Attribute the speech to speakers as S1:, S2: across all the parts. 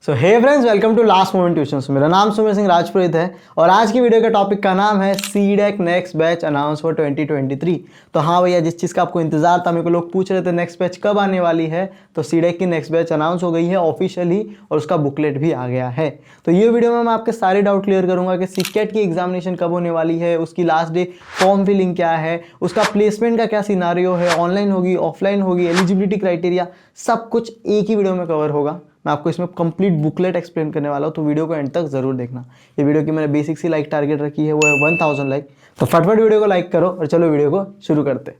S1: So hey friends, welcome to last moment tuitions. मेरा नाम सुमेर सिंह राजपुरोहित है और आज की वीडियो के टॉपिक का नाम है CDAC next batch announce for 2023। तो हाँ भैया, जिस चीज़ का आपको इंतजार था, मेरे को लोग पूछ रहे थे नेक्स्ट बैच कब आने वाली है, तो सीडेक की नेक्स्ट बैच अनाउंस हो गई है ऑफिशियली और उसका बुकलेट भी आ गया है। तो ये वीडियो में मैं आपके सारे डाउट क्लियर करूंगा कि सीकेट की एग्जामिनेशन कब होने वाली है, उसकी लास्ट डे, फॉर्म फिलिंग क्या है, उसका प्लेसमेंट का क्या सिनारियो है, ऑनलाइन होगी ऑफलाइन होगी, एलिजिबिलिटी क्राइटेरिया, सब कुछ एक ही वीडियो में कवर होगा। मैं आपको इसमें कंप्लीट बुकलेट एक्सप्लेन करने वाला हूँ, तो वीडियो को एंड तक जरूर देखना। ये वीडियो की मैंने बेसिक सी लाइक टारगेट रखी है, वो है 1000 लाइक। तो फटाफट वीडियो को लाइक करो और चलो वीडियो को शुरू करते।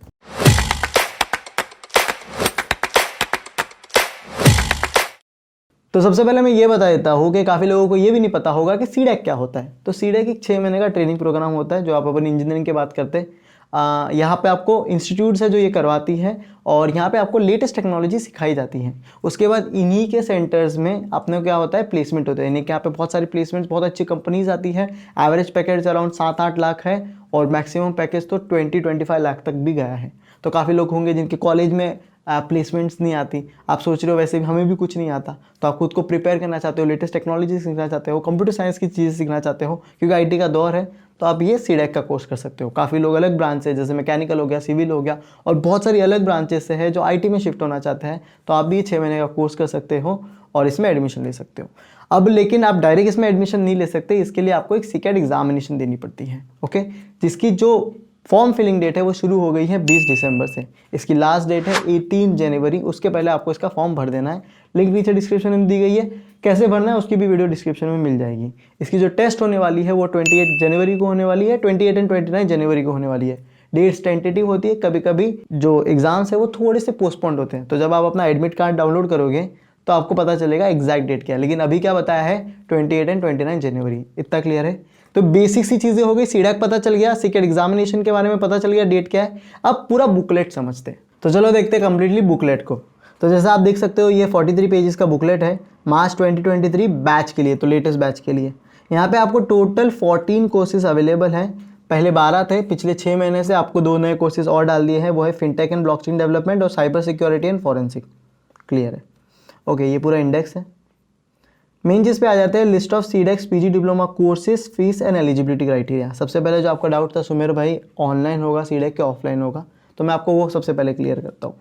S1: तो सबसे पहले मैं ये बता देता हूँ कि काफ़ी लोगों को ये भी नहीं पता होगा कि सीडेक क्या होता है। तो सीडेक एक 6 महीने का ट्रेनिंग प्रोग्राम होता है जो आप अपनी इंजीनियरिंग की बात करते हैं। यहाँ पे आपको इंस्टीट्यूट्स है जो ये करवाती है और यहाँ पे आपको लेटेस्ट टेक्नोलॉजी सिखाई जाती है। उसके बाद इन्हीं के सेंटर्स में अपने क्या होता है, प्लेसमेंट होता है। यानी कि यहाँ पे बहुत सारी प्लेसमेंट्स, बहुत अच्छी कंपनीज आती है। एवरेज पैकेज अराउंड 7-8 लाख है और मैक्सिमम पैकेज तो 20-25 लाख तक भी गया है। तो काफ़ी लोग होंगे जिनके कॉलेज में प्लेसमेंट्स नहीं आती। आप सोच रहे हो वैसे भी हमें भी कुछ नहीं आता, तो आप खुद को प्रिपेयर करना चाहते हो, लेटेस्ट टेक्नोलॉजी सीखना चाहते हो, कंप्यूटर साइंस की चीज़ें सीखना चाहते हो क्योंकि आईटी का दौर है, तो आप ये सीडेक का कोर्स कर सकते हो। काफ़ी लोग अलग ब्रांच से, जैसे मैकेनिकल हो गया, सिविल हो गया और बहुत सारी अलग ब्रांचेस से है जो आईटी में शिफ्ट होना चाहते हैं, तो आप भी 6 महीने का कोर्स कर सकते हो और इसमें एडमिशन ले सकते हो। अब लेकिन आप डायरेक्ट इसमें एडमिशन नहीं ले सकते, इसके लिए आपको एक सीकेट एग्जामिनेशन देनी पड़ती है, ओके, जिसकी जो फॉर्म फिलिंग डेट है वो शुरू हो गई है 20 दिसंबर से। इसकी लास्ट डेट है 18 जनवरी। उसके पहले आपको इसका फॉर्म भर देना है। लिंक नीचे डिस्क्रिप्शन में दी गई है, कैसे भरना है उसकी भी वीडियो डिस्क्रिप्शन में मिल जाएगी। इसकी जो टेस्ट होने वाली है वो 28 जनवरी को होने वाली है, 28 एंड 29 जनवरी को होने वाली है। डेट्स टेंटेटिव होती है, कभी कभी जो एग्जाम्स है वो थोड़े से पोस्टपोन्ड होते हैं। तो जब आप अपना एडमिट कार्ड डाउनलोड करोगे तो आपको पता चलेगा एग्जैक्ट डेट क्या है, लेकिन अभी क्या बताया है 28 एंड 29 जनवरी। इतना क्लियर है? तो बेसिक सी चीज़ें हो गई, सीडेक पता चल गया, सीकेट एग्जामिनेशन के बारे में पता चल गया, डेट क्या है। अब पूरा बुकलेट समझते हैं। तो चलो देखते हैं कंप्लीटली बुकलेट को। तो जैसा आप देख सकते हो ये 43 पेजेस का बुकलेट है मार्च 2023 बैच के लिए, तो लेटेस्ट बैच के लिए। यहाँ पे आपको टोटल 14 कोर्सेज अवेलेबल हैं। पहले 12 थे, पिछले 6 महीने से आपको 2 नए कोर्सेज और डाल दिए हैं, वो है फिनटेक एंड ब्लॉकचेन डेवलपमेंट और cyber security and forensic. Clear है? ओके, ये पूरा इंडेक्स है। मेन चीज़ पे आ जाते हैं, list of CDAC's PG diploma courses, fees and eligibility criteria. सबसे पहले जो आपका डाउट था सुमेर भाई, ऑनलाइन होगा सीडेक के ऑफलाइन होगा, तो मैं आपको वो सबसे पहले क्लियर करता हूँ।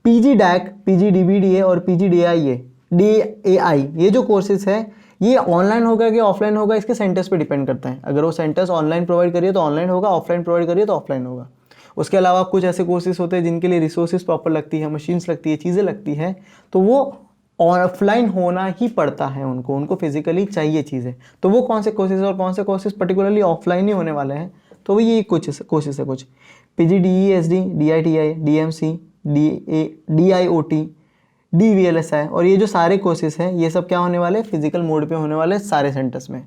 S1: पीजी डैक, पीजी डीबीडीए और पीजी डीएआई ये जो कोर्सेज है ये ऑनलाइन होगा कि ऑफलाइन होगा, इसके सेंटर्स पे डिपेंड करता है। अगर वो सेंटर्स ऑनलाइन प्रोवाइड करिए तो ऑनलाइन होगा, ऑफलाइन प्रोवाइड करिए तो ऑफलाइन होगा। उसके अलावा कुछ ऐसे कोर्सेज होते हैं जिनके लिए रिसोर्सेज प्रॉपर लगती है, मशीन्स लगती है, चीज़ें लगती हैं, तो वो ऑफलाइन होना ही पड़ता है, उनको फिजिकली चाहिए चीज़ें। तो वो कौन से कोर्सेज और कौन से कोर्सेज पर्टिकुलरली ऑफलाइन ही होने वाले हैं, तो ये कुछ कोर्सेज है। कुछ पीजी डीईएसडी, डीआईटीआई, डीएमसी, डीआईओटी, डीवीएलएसआई और ये जो सारे कोर्सेज हैं ये सब क्या होने वाले, फिजिकल मोड पे होने वाले सारे सेंटर्स में।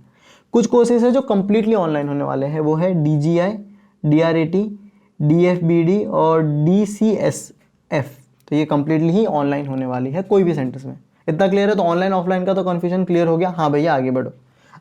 S1: कुछ कोर्सेज है जो कम्प्लीटली ऑनलाइन होने वाले हैं, वो है डीजीआई, डीआरएटी, डीएफबीडी और डीसीएसएफ। तो ये कम्प्लीटली ही ऑनलाइन होने वाली है कोई भी सेंटर्स में। इतना क्लियर है? तो ऑनलाइन ऑफलाइन का तो कन्फ्यूजन क्लियर हो गया। हाँ भैया, आगे बढ़ो।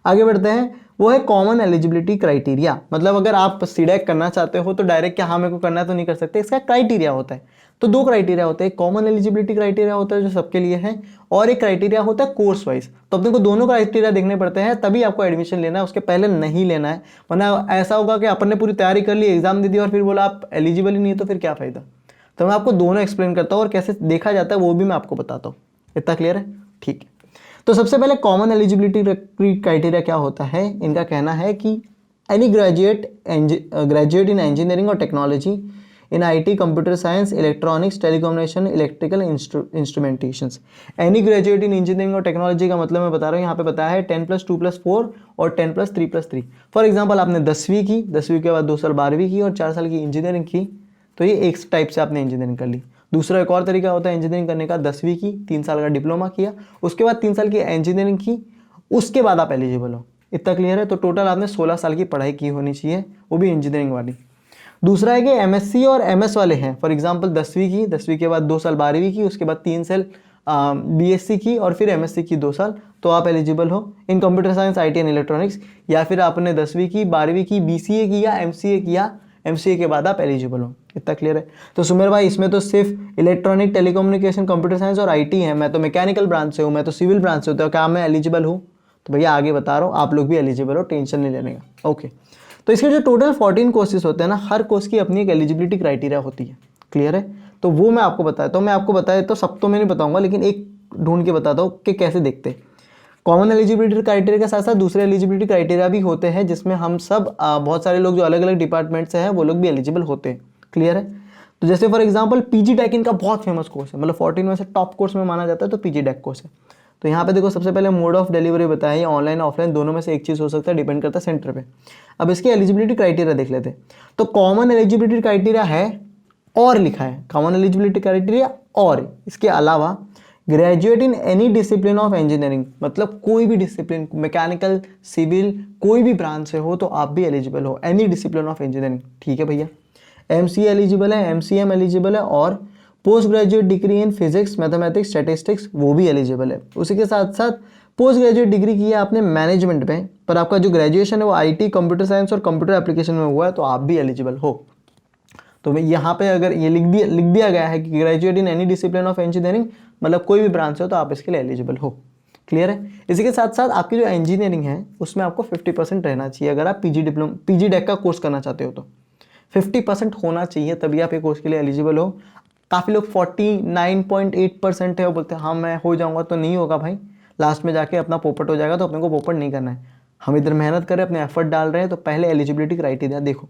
S1: आगे बढ़ते हैं। वो है कॉमन एलिजिबिलिटी क्राइटेरिया। मतलब अगर आप सीडेक करना चाहते हो तो डायरेक्ट क्या हाँ मेरे को करना है तो नहीं कर सकते, इसका क्राइटेरिया होता है। तो 2 क्राइटेरिया होते हैं, कॉमन एलिजिबिलिटी क्राइटेरिया होता है जो सबके लिए है और एक क्राइटेरिया होता है कोर्स वाइज। तो अपने को दोनों क्राइटेरिया देखने पड़ते हैं, तभी आपको एडमिशन लेना है, उसके पहले नहीं लेना है। वरना ऐसा होगा कि अपन ने पूरी तैयारी कर ली, एग्जाम दे दी और फिर बोला आप एलिजिबल ही नहीं है, तो फिर क्या फ़ायदा। तो मैं आपको दोनों एक्सप्लेन करता हूँ और कैसे देखा जाता है वो भी मैं आपको बताता हूँ। इतना क्लियर है? ठीक है। तो सबसे पहले कॉमन एलिजिबिलिटी क्राइटेरिया क्या होता है, इनका कहना है कि एनी ग्रेजुएट इन इंजीनियरिंग और technology in IT, computer science, electronics, telecommunication, electrical instrumentations. Any graduate in engineering और टेक्नोलॉजी का मतलब मैं बता रहा हूँ, यहाँ पे बताया है 10+2+4 और 10+3+3। फॉर एग्जाम्पल आपने 10वीं की, 10वीं के बाद 2 साल 12वीं की और 4 साल की इंजीनियरिंग की, तो ये एक टाइप से आपने इंजीनियरिंग कर ली। दूसरा एक और तरीका होता है इंजीनियरिंग करने का, 10वीं की, 3 साल का डिप्लोमा किया, उसके बाद 3 साल की इंजीनियरिंग की, उसके बाद आप एलिजिबल हो। इतना क्लियर है? तो टोटल आपने 16 साल की पढ़ाई की होनी चाहिए, वो भी इंजीनियरिंग वाली। दूसरा है कि एमएससी और एमएस वाले हैं। फॉर एग्जांपल 10वीं की, 10वीं के बाद 2 साल 12वीं की, उसके बाद 3 साल बीएससी की और फिर एमएससी की 2 साल, तो आप एलिजिबल हो इन computer science, IT and electronics. या फिर आपने 10वीं की, 12वीं की, बीसीए किया, एमसीए किया, MCA के बाद आप एलिजिबल हो। इतना क्लियर है? तो सुमेर भाई इसमें तो सिर्फ इलेक्ट्रॉनिक, टेलीकम्युनिकेशन, कंप्यूटर साइंस और IT है, मैं तो मैकेनिकल ब्रांच से हूँ, मैं तो सिविल ब्रांच से हूँ, तो क्या मैं एलिजिबल हूँ? तो भैया आगे बता रहा हूँ, आप लोग भी एलिजिबल हो, टेंशन नहीं लेने का। ओके, तो इसके जो टोटल 14 कोर्सेज होते हैं ना, हर कोर्स की अपनी एक एलिजिबिलिटी क्राइटेरिया होती है। क्लियर है? तो वो मैं आपको बताता हूँ, मैं आपको बताया तो सब तो मैं नहीं बताऊंगा, लेकिन एक ढूंढ के बताता हूँ कि कैसे देखते हैं। कॉमन एलिजिबिलिटी क्राइटेरिया के साथ साथ दूसरे एलिजिबिलिटी क्राइटेरिया भी होते हैं, जिसमें हम सब बहुत सारे लोग जो अलग अलग डिपार्टमेंट से हैं वो लोग भी एलिजिबल होते हैं। क्लियर है? तो जैसे फॉर एग्जांपल PG डेक इनका बहुत फेमस कोर्स है, मतलब 14 में से टॉप कोर्स में माना जाता है, तो PG डेक कोर्स है। तो यहाँ पे देखो सबसे पहले मोड ऑफ डिलीवरी बताया, ये ऑनलाइन ऑफलाइन दोनों में से एक चीज़ हो सकता है, डिपेंड करता है सेंटर पे। अब इसकी एलिजिबिलिटी क्राइटेरिया देख लेते हैं। तो कॉमन एलिजिबिलिटी क्राइटेरिया है और लिखा है, कॉमन एलिजिबिलिटी क्राइटेरिया और इसके अलावा graduate in any discipline of engineering, मतलब कोई भी डिसिप्लिन, मैकेनिकल, सिविल, कोई भी ब्रांच से हो तो आप भी एलिजिबल हो, एनी डिसिप्लिन ऑफ इंजीनियरिंग। ठीक है भैया? MCA एलिजिबल है, MCM एलिजिबल है, और post graduate degree in physics, mathematics, statistics वो भी एलिजिबल है। उसी के साथ साथ पोस्ट ग्रेजुएट डिग्री की है आपने मैनेजमेंट में, पर आपका जो ग्रेजुएशन है वो IT, कंप्यूटर साइंस और कंप्यूटर एप्लीकेशन में हुआ है, तो आप भी एलिजिबल हो। तो मैं यहाँ पे अगर ये लिख दिया गया है कि graduate in any discipline of engineering, मतलब कोई भी ब्रांच हो तो आप इसके लिए एलिजिबल हो। क्लियर है? इसी के साथ साथ आपकी जो इंजीनियरिंग है उसमें आपको 50% रहना चाहिए, अगर आप PG डेक का कोर्स करना चाहते हो तो 50% होना चाहिए, तभी आप ये कोर्स के लिए एलिजिबल हो। काफ़ी लोग 49.8% है, वो बोलते हैं हाँ मैं हो जाऊँगा, तो नहीं होगा भाई, लास्ट में जाके अपना पोपट हो जाएगा, तो अपने को पोपट नहीं करना है। हम इधर मेहनत करें, अपने एफर्ट डाल रहे हैं, तो पहले एलिजिबिलिटी क्राइटेरिया देखो।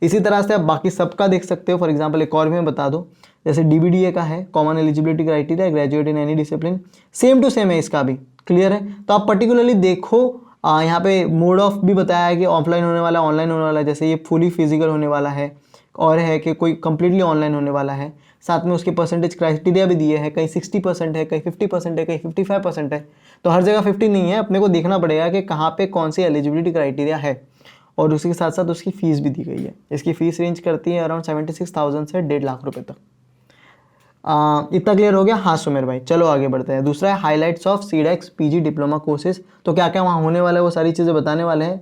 S1: इसी तरह से आप बाकी सबका देख सकते हो। फॉर एग्जांपल एक और भी मैं बता दूं, जैसे DBDA का है, common eligibility criteria graduate in any discipline, same to same है इसका भी। क्लियर है? तो आप पर्टिकुलरली देखो, यहाँ पे मोड ऑफ भी बताया है कि ऑफलाइन होने वाला, ऑनलाइन होने वाला है, जैसे ये फुली फिजिकल होने वाला है, और है कि कोई कंप्लीटली ऑनलाइन होने वाला है। साथ में उसके परसेंटेज क्राइटेरिया भी दिए हैं, कहीं 60% है, कहीं 50% है, कहीं 55% है। तो हर जगह 50 नहीं है, अपने को देखना पड़ेगा कि कहाँ पे कौन सी एलिजिबिलिटी क्राइटेरिया है। और उसी के साथ साथ उसकी फ़ीस भी दी गई है। इसकी फ़ीस रेंज करती है अराउंड 76,000 से 1.5 लाख रुपए तक। इतना क्लियर हो गया? हाँ सुमेर भाई, चलो आगे बढ़ते हैं। दूसरा है highlights of CDAC's PG diploma courses. तो क्या क्या वहाँ होने वाला है वो सारी चीज़ें बताने वाले हैं।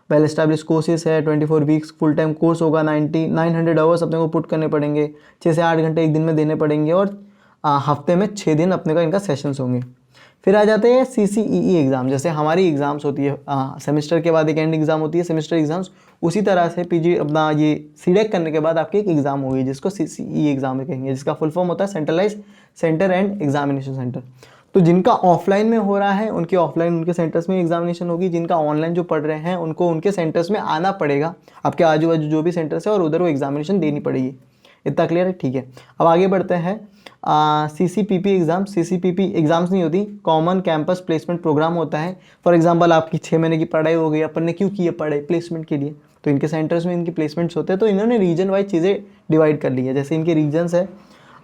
S1: वेल एस्टैब्लिश कोर्सेज है, 24 वीक्स फुल टाइम कोर्स होगा, 900 आवर्स अपने को पुट करने पड़ेंगे, 6 से 8 घंटे एक दिन में देने पड़ेंगे, और हफ्ते में 6 दिन अपने का इनका सेशंस होंगे। फिर आ जाते हैं CCEE एग्ज़ाम, जैसे हमारी एग्ज़ाम्स होती है सेमेस्टर के बाद एक एंड एग्ज़ाम होती है, सेमेस्टर एग्ज़ाम्स, उसी तरह से PG अपना ये सीडेक करने के बाद आपकी एक एग्ज़ाम होगी जिसको CCEE एग्ज़ाम कहेंगे, जिसका फुल फॉर्म होता है centralise centre and examination centre. तो जिनका ऑफलाइन में हो रहा है उनके ऑफलाइन उनके सेंटर्स में एग्जामिनेशन होगी, जिनका ऑनलाइन जो पढ़ रहे हैं उनको उनके सेंटर्स में आना पड़ेगा, आपके आजू बाजू जो भी सेंटर्स है, और उधर वो एग्जामिनेशन देनी पड़ेगी। इतना क्लियर है? ठीक है, अब आगे बढ़ते हैं। CCPP एग्ज़ाम, CCPP एग्ज़ाम्स नहीं होती, कॉमन कैंपस प्लेसमेंट प्रोग्राम होता है। फॉर एग्जांपल आपकी 6 महीने की पढ़ाई हो गई, अपन ने क्यों की है पढ़ाई? प्लेसमेंट के लिए। तो इनके सेंटर्स में इनकी प्लेसमेंट्स होते हैं, तो इन्होंने रीजन वाइज चीज़ें डिवाइड कर ली है। जैसे इनके रीजन्स है,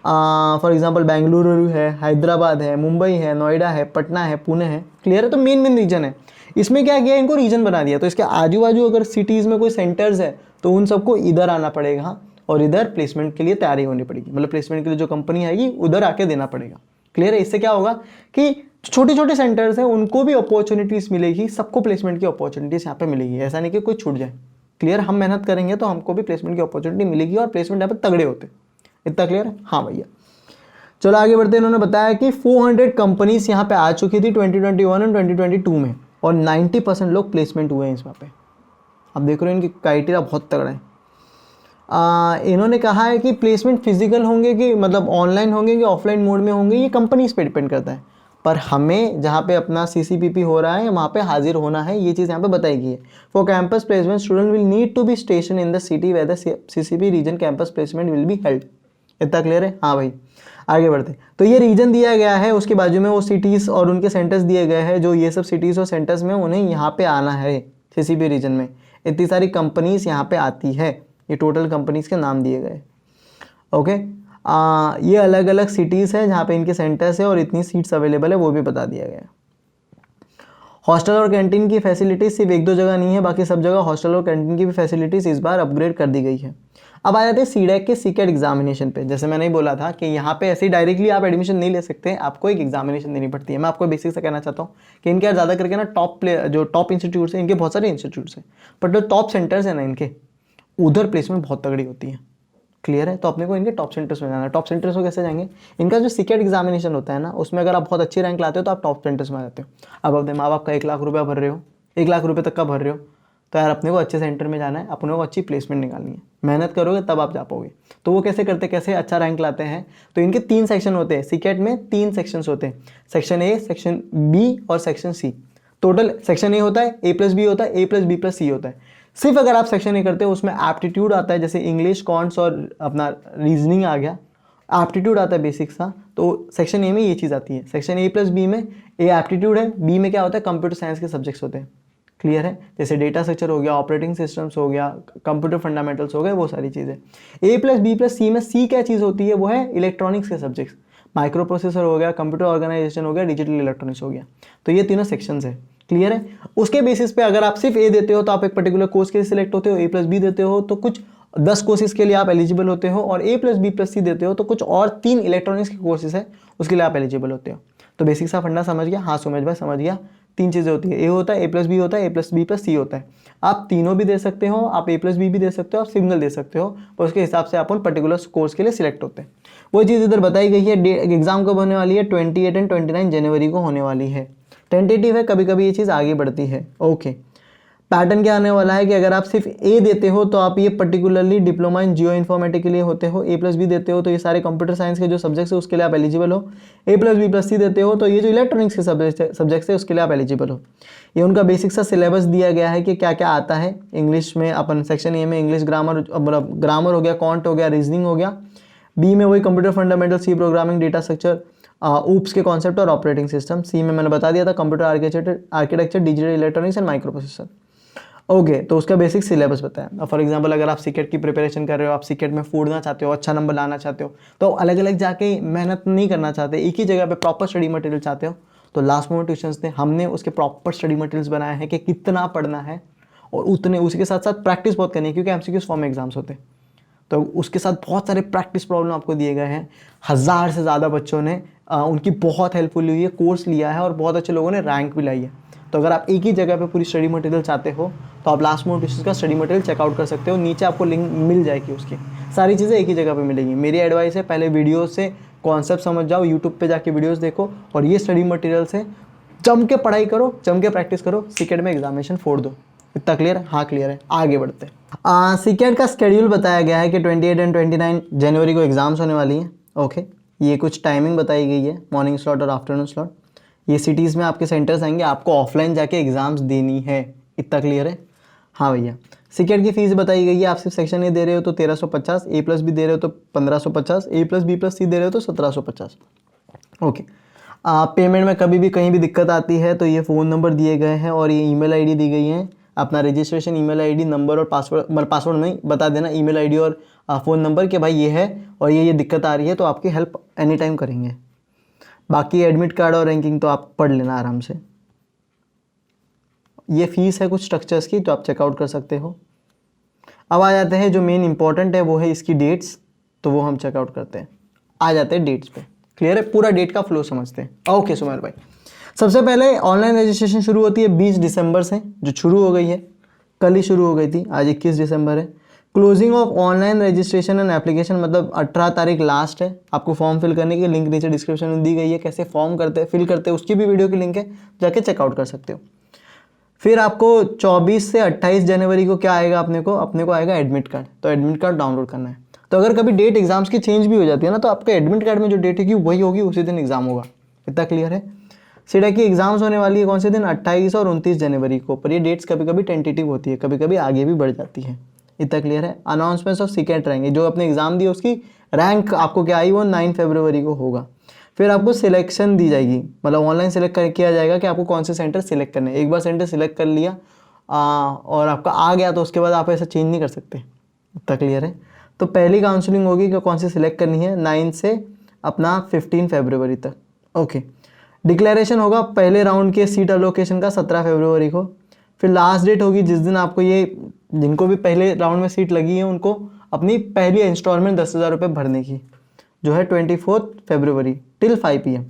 S1: फॉर एग्जांपल बेंगलुरु है, हैदराबाद है, मुंबई है, नोएडा है, पटना है, पुणे है। क्लियर है? तो मेन रीजन है। इसमें क्या किया, इनको रीजन बना दिया, तो इसके आजू बाजू अगर सिटीज़ में कोई सेंटर्स है तो उन सबको इधर आना पड़ेगा, और इधर प्लेसमेंट के लिए तैयारी होनी पड़ेगी, मतलब प्लेसमेंट के लिए जो कंपनी आएगी उधर आके देना पड़ेगा। क्लियर है? इससे क्या होगा कि छोटे छोटे सेंटर्स हैं उनको भी अपॉर्चुनिटीज़ मिलेगी, सबको प्लेसमेंट की अपॉर्चुनिटीज़ यहाँ पे मिलेगी, ऐसा नहीं कि कोई छूट जाए। क्लियर? हम मेहनत करेंगे तो हमको भी प्लेसमेंट की अपॉर्चुनिटी मिलेगी, और प्लेसमेंट यहाँ पे तगड़े होते। इतना क्लियर है? हाँ भैया, चलो आगे बढ़ते हैं। इन्होंने बताया कि 400 कंपनीज यहाँ पे आ चुकी थी 2021 और 2022 में, और 90% लोग प्लेसमेंट हुए हैं इस पे। अब देख रहे हो इनकी क्राइटेरिया बहुत तगड़ा है। इन्होंने कहा है कि प्लेसमेंट फिजिकल होंगे कि मतलब ऑनलाइन होंगे कि ऑफलाइन मोड में होंगे, ये कंपनीज पे डिपेंड करता है, पर हमें जहाँ पे अपना CCPP हो रहा है वहाँ पे हाजिर होना है, ये चीज़ यहाँ पे बताई गई है। For campus placement student will need to be station in the city where the CCP region campus placement will be held. इतना क्लियर है? हाँ भाई, आगे बढ़ते। तो ये रीजन दिया गया है, उसके बाजू में वो सिटीज़ और उनके सेंटर्स दिए गए हैं, जो ये सब सिटीज़ और सेंटर्स में उन्हें यहाँ पे आना है। CCP रीजन में इतनी सारी कंपनीज यहाँ पे आती है, ये टोटल कंपनीज के नाम दिए गए। ओके, ये अलग अलग सिटीज़ हैं जहाँ पे इनके सेंटर्स है और इतनी सीट्स अवेलेबल है वो भी बता दिया गया है। हॉस्टल और कैंटीन की फैसिलिटीज़ सिर्फ 1-2 जगह नहीं है, बाकी सब जगह हॉस्टल और कैंटीन की भी फैसिलिटीज़ इस बार अपग्रेड कर दी गई है। अब आ जाते हैं सीडेक के सीकेट एग्जामिनेशन पे। जैसे मैंने ही बोला था कि यहाँ पे ऐसे ही डायरेक्टली आप एडमिशन नहीं ले सकते, आपको एक एग्जामिनेशन देनी पड़ती है। मैं आपको बेसिक से कहना चाहता हूँ कि इनके ज़्यादा करके ना जो टॉप इंस्टीट्यूट्स हैं, इनके बहुत सारे इंस्टीट्यूट्स हैं, बट जो टॉप सेंटर्स हैं ना इनके, उधर प्लेसमेंट बहुत तगड़ी होती है। क्लियर है? तो अपने को इनके टॉप सेंटर्स में जाना है। टॉप सेंटर्स में कैसे जाएंगे? इनका जो सीकेट एग्जामिनेशन होता है ना, उसमें अगर आप बहुत अच्छी रैंक लाते हो तो आप टॉप सेंटर्स में आ जाते हो। अब अपने माँ बाप का 1 लाख रुपया भर रहे हो, 1 लाख रुपये तक का भर रहे हो, तो यार अपने को अच्छे सेंटर में जाना है, अपने को अच्छी प्लेसमेंट निकालनी है, मेहनत करोगे तब आप जा पाओगे। तो वो कैसे करते, कैसे अच्छा रैंक लाते हैं? तो इनके 3 सेक्शन होते हैं, सीकेट में 3 सेक्शंस होते हैं, सेक्शन ए, सेक्शन बी और section C. Total section A होता है, A+B होता है, A+B+C होता है। सिर्फ अगर आप सेक्शन ए करते हो उसमें एप्टीट्यूड आता है, जैसे इंग्लिश, कॉन्ट्स और अपना रीजनिंग आ गया, एप्टीट्यूड आता है बेसिक सा। तो सेक्शन ए में ये चीज़ आती है। सेक्शन A+B में ए एप्टीट्यूड है, बी में क्या होता है, कंप्यूटर साइंस के सब्जेक्ट्स होते हैं। क्लियर है? जैसे डेटा स्ट्रक्चर हो गया, ऑपरेटिंग सिस्टम्स हो गया, कंप्यूटर फंडामेंटल्स हो गए, वो सारी चीज़ें। A+B+C में सी क्या चीज़ होती है, वो है इलेक्ट्रॉनिक्स के सब्जेक्ट्स, माइक्रो प्रोसेसर हो गया, कंप्यूटर ऑर्गेनाइजेशन हो गया, डिजिटल इलेक्ट्रॉनिक्स हो गया। तो ये तीनों सेक्शंस है। क्लियर है? उसके बेसिस पे अगर आप सिर्फ ए देते हो तो आप एक पर्टिकुलर कोर्स के लिए सिलेक्ट होते हो, A+B देते हो तो कुछ 10 कोर्सेज के लिए आप एलिजिबल होते हो, और A+B+C देते हो तो कुछ और 3 इलेक्ट्रॉनिक्स के कोर्सेज है उसके लिए आप एलिजिबल होते हो। तो बेसिक सा फंडा समझ गया? हाँ सुमेश भाई समझ गया। 3 चीज़ें होती है, ए होता है, A+B होता है, A+B+C होता है। आप तीनों भी दे सकते हो, आप A+B भी दे सकते हो, आप सिंगल दे सकते हो, और उसके हिसाब से आप उन पर्टिकुलर कोर्स के लिए सिलेक्ट होते हैं। वो चीज़ इधर बताई गई है। एग्जाम कब होने वाली है? 28 एंड 29 जनवरी को होने वाली है। टेंटेटिव है, कभी कभी ये चीज़ आगे बढ़ती है। ओके, पैटर्न क्या आने वाला है कि अगर आप सिर्फ ए देते हो तो आप ये particularly diploma in geo informatic के लिए होते हो, A+B देते हो तो ये सारे कंप्यूटर साइंस के जो सब्जेक्ट्स है उसके लिए आप एलिजिबल हो, A+B+C देते हो तो ये जो इलेक्ट्रॉनिक्स के सब्जेक्ट्स है उसके लिए आप एलिजिबल हो। ये उनका बेसिक सा सिलेबस दिया गया है कि क्या क्या आता है। इंग्लिश में अपन सेक्शन ए में इंग्लिश ग्रामर हो गया, कॉन्ट हो गया, रीजनिंग हो गया। बी में वही computer fundamental, C programming, data structure, OOPs के कॉन्सेप्ट और ऑपरेटिंग सिस्टम। सी में मैंने बता दिया था computer architecture, digital electronics and microprocessor. Okay, तो उसका बेसिक सिलेबस बताया। फॉर एग्जांपल अगर आप सीकेट की प्रिपरेशन कर रहे हो, आप सीकेट में फूडना चाहते हो, अच्छा नंबर लाना चाहते हो, तो अलग अलग जाके मेहनत नहीं करना चाहते, एक ही जगह पे प्रॉपर स्टडी मटेरियल चाहते हो, तो लास्ट मोमेंट ट्यूशंस ने हमने उसके प्रॉपर स्टडी मटेरियल्स बनाए हैं कि कितना पढ़ना है, और उतने उसके साथ साथ प्रैक्टिस बहुत करनी है, क्योंकि MCQs फॉर्म में एग्जाम्स होते हैं। तो उसके साथ बहुत सारे प्रैक्टिस प्रॉब्लम आपको दिए गए हैं। 1000 से ज़्यादा बच्चों ने उनकी बहुत हेल्पफुल हुई है, कोर्स लिया है, और बहुत अच्छे लोगों ने रैंक भी लाई है। तो अगर आप एक ही जगह पे पूरी स्टडी मटेरियल चाहते हो तो आप लास्ट मोमेंट ट्यूशंस का स्टडी मटेरियल चेकआउट कर सकते हो, नीचे आपको लिंक मिल जाएगी, उसकी सारी चीज़ें एक ही जगह पे मिलेंगी। मेरी एडवाइस है पहले वीडियो से कॉन्सेप्ट समझ जाओ, यूट्यूब पे जाके वीडियोस देखो, और ये स्टडी मटेरियल से जम के पढ़ाई करो, जम के प्रैक्टिस करो, सीकेट में एग्जामिनेशन फोड़ दो। इतना क्लियर है? हाँ क्लियर है। आगे बढ़ते हैं। सीकेट का स्केड्यूल बताया गया है कि 28 एंड 29 जनवरी को एग्जाम्स होने वाली हैं। ओके, ये कुछ टाइमिंग बताई गई है, मॉर्निंग स्लॉट और आफ्टरनून स्लॉट। ये सिटीज़ में आपके सेंटर्स आएंगे, आपको ऑफलाइन जाके एग्जाम्स देनी है। इतना क्लियर है? हाँ भैया। सीकेट की फीस बताई गई है, आप सिर्फ सेक्शन ए दे रहे हो तो 1350, A+B दे रहे हो तो 1550, A+B+C दे रहे हो तो 1750। ओके, पेमेंट में कभी भी कहीं भी दिक्कत आती है तो ये फ़ोन नंबर दिए गए हैं और ये ईमेल आईडी दी गई है। अपना रजिस्ट्रेशन ईमेल आईडी, नंबर और पासवर्ड, मतलब पासवर्ड नहीं बता देना, ईमेल आईडी और फ़ोन नंबर के भाई ये है और ये दिक्कत आ रही है, तो आपकी हेल्प एनी टाइम करेंगे। बाकी एडमिट कार्ड और रैंकिंग तो आप पढ़ लेना आराम से। ये फीस है कुछ स्ट्रक्चर्स की, तो आप चेकआउट कर सकते हो। अब आ जाते हैं जो मेन इंपॉर्टेंट है, वो है इसकी डेट्स, तो वो हम चेकआउट करते हैं। आ जाते हैं डेट्स पे। क्लियर है? पूरा डेट का फ्लो समझते हैं। ओके सुमेर भाई, सबसे पहले ऑनलाइन रजिस्ट्रेशन शुरू होती है 20 दिसंबर से, जो शुरू हो गई है, कल ही शुरू हो गई थी, आज 21 दिसंबर है। Closing of online registration and application मतलब 18 तारीख लास्ट है। आपको फॉर्म फिल करने की लिंक नीचे डिस्क्रिप्शन में दी गई है, कैसे फॉर्म करते फिल करते हैं उसकी भी वीडियो की लिंक है, जाके चेकआउट कर सकते हो। फिर आपको 24 से 28 जनवरी को क्या आएगा, अपने को आएगा एडमिट कार्ड। तो एडमिट कार्ड डाउनलोड करना है। तो अगर कभी डेट एग्जाम्स की चेंज भी हो जाती है ना, तो आपके एडमिट कार्ड में जो डेट होगी वही होगी, उसी दिन एग्जाम होगा। इतना क्लियर है? सीडा की एग्जाम्स होने वाली है कौन से दिन? 28 और 29 जनवरी को। पर ये डेट्स कभी कभी टेंटेटिव होती है, कभी कभी आगे भी बढ़ जाती है। इतना क्लियर है? अनाउंसमेंट्स ऑफ सीकेट रहेंगे, जो अपने एग्जाम दिए उसकी रैंक आपको क्या आई वो 9 फरवरी को होगा। फिर आपको सिलेक्शन दी जाएगी, मतलब ऑनलाइन सिलेक्ट किया जाएगा कि आपको कौन से सेंटर सिलेक्ट करने हैं। एक बार सेंटर सिलेक्ट कर लिया और आपका आ गया तो उसके बाद आप ऐसा चेंज नहीं कर सकते। इतना क्लियर है? तो पहली काउंसलिंग होगी कि कौन सी सिलेक्ट करनी है 9 से अपना 15 फरवरी तक। ओके, डिक्लेरेशन होगा पहले राउंड के सीट अलोकेशन का 17 फरवरी को। फिर लास्ट डेट होगी जिस दिन आपको ये, जिनको भी पहले राउंड में सीट लगी है उनको अपनी पहली इंस्टॉलमेंट 10,000 रुपये भरने की, जो है 24 फरवरी टिल 5 PM।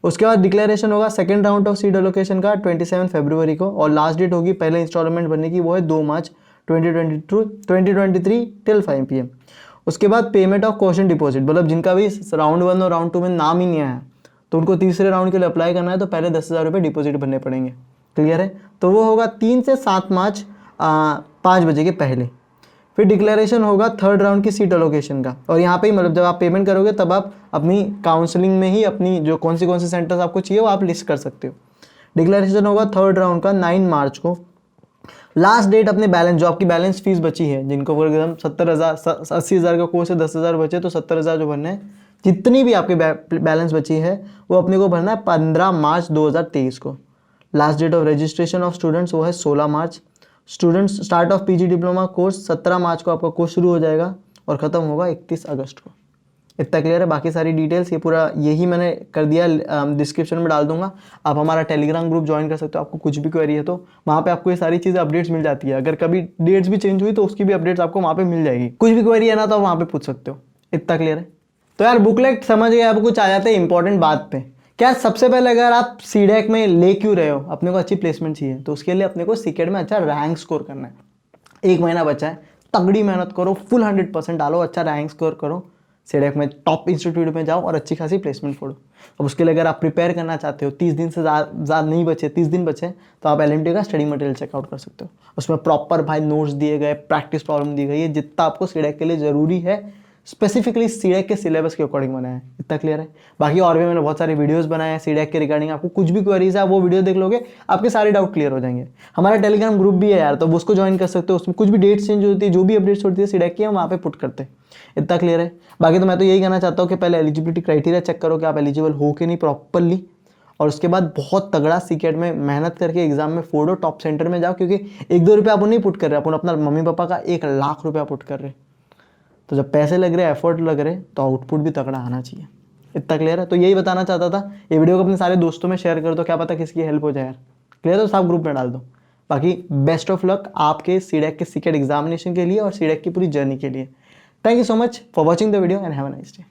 S1: उसके बाद डिक्लेरेशन होगा second round of seat allocation का 27 फरवरी को, और लास्ट डेट होगी पहले इंस्टॉलमेंट भरने की, वो है 2 मार्च 2023 टिल 5 PM। उसके बाद पेमेंट ऑफ क्वेश्चन डिपॉजिट, मतलब जिनका भी राउंड 1 और राउंड 2 में नाम ही नहीं आया तो उनको तीसरे राउंड के लिए अप्लाई करना है तो पहले 10,000 रुपये डिपॉजिट भरने पड़ेंगे। क्लियर है? तो वो होगा 3 से 7 मार्च 5 बजे के पहले। फिर डिक्लेरेशन होगा थर्ड राउंड की सीट अलोकेशन का, और यहाँ पे ही मतलब जब आप पेमेंट करोगे तब आप अपनी काउंसलिंग में ही अपनी जो कौन सी सेंटर्स आपको चाहिए वो आप लिस्ट कर सकते हो। डिक्लेरेशन होगा थर्ड राउंड का 9 मार्च को। लास्ट डेट अपने बैलेंस, जो आपकी बैलेंस फीस बची है, जिनको फॉर एग्जाम्पल 70,000 80,000 का कोर्स है, 10,000 बचे तो 70,000 जो भरना है, जितनी भी आपकी बैलेंस बची है वो अपने को भरना है 15 मार्च 2023 को। Last date of registration of students वो है 16 March. Students start of PG diploma course 17 March को आपका कोर्स शुरू हो जाएगा और ख़त्म होगा 31 अगस्त को। इतना क्लियर है? बाकी सारी डिटेल्स ये पूरा यही मैंने कर दिया, डिस्क्रिप्शन में डाल दूंगा। आप हमारा टेलीग्राम ग्रुप ज्वाइन कर सकते हो, आपको कुछ भी क्वेरी है तो वहाँ पे आपको ये सारी चीज़ें अपडेट्स मिल जाती है। अगर कभी डेट्स भी चेंज हुई तो उसकी भी अपडेट्स आपको वहाँ पे मिल जाएगी। कुछ भी क्वेरी है ना तो आप वहाँ पे पूछ सकते हो। इतना क्लियर है? तो यार बुकलेट समझ गए, अब कुछ आ जाते हैं इंपॉर्टेंट बात पे। क्या सबसे पहले अगर आप सीडेक में ले क्यों रहे हो, अपने को अच्छी प्लेसमेंट चाहिए, तो उसके लिए अपने को सीकेट में अच्छा रैंक स्कोर करना है। 1 महीना बचा है, तगड़ी मेहनत करो, फुल 100% डालो, अच्छा रैंक स्कोर करो, सीडेक में टॉप इंस्टीट्यूट में जाओ और अच्छी खासी प्लेसमेंट फोड़ो। अब उसके लिए अगर आप प्रिपेयर करना चाहते हो, 30 दिन से ज़्यादा नहीं बचे, 30 दिन बचे, तो आप LMT का स्टडी मटेरियल चेकआउट कर सकते हो। उसमें प्रॉपर भाई नोट्स दिए गए, प्रैक्टिस प्रॉब्लम दी गई है, जितना आपको सीडेक के लिए ज़रूरी है, स्पेसिफिकली सीडेक के सिलेबस के अकॉर्डिंग बनाया है। इतना क्लियर है? बाकी और भी मैंने बहुत सारे वीडियोस बनाए हैं सीडेक के रिगार्डिंग, आपको कुछ भी क्वेरीज है आप वो वीडियो देख लोगे, आपके सारे डाउट क्लियर हो जाएंगे। हमारा टेलीग्राम ग्रुप भी है यार, तो उसको ज्वाइन कर सकते हो। उसमें कुछ भी डेट्स चेंज होती है, जो भी अपडेट्स होती है सीडेक की, हम वहाँ पे पुट करते हैं। इतना क्लियर है? बाकी तो मैं तो यही कहना चाहता हूँ कि पहले एलिजिबिलिटी क्राइटेरिया चेक करो कि आप एलिजिबल हो कि नहीं प्रॉपरली, और उसके बाद बहुत तगड़ा सीकेट में मेहनत करके एग्जाम में फोड़ो, टॉप सेंटर में जाओ, क्योंकि 1-2 रुपये आप नहीं पुट कर रहे, अपन अपना मम्मी पापा का 1 लाख रुपया पुट कर रहे। तो जब पैसे लग रहे, एफर्ट लग रहे, तो आउटपुट भी तगड़ा आना चाहिए। इतना क्लियर है? तो यही बताना चाहता था। ये वीडियो को अपने सारे दोस्तों में शेयर कर दो, क्या पता किसकी हेल्प हो जाए यार। क्लियर? तो सब ग्रुप में डाल दो। बाकी बेस्ट ऑफ लक आपके सीडेक के सीकेट एग्जामिनेशन के लिए और सीडेक की पूरी जर्नी के लिए। Thank you so much for watching the video and have a nice day.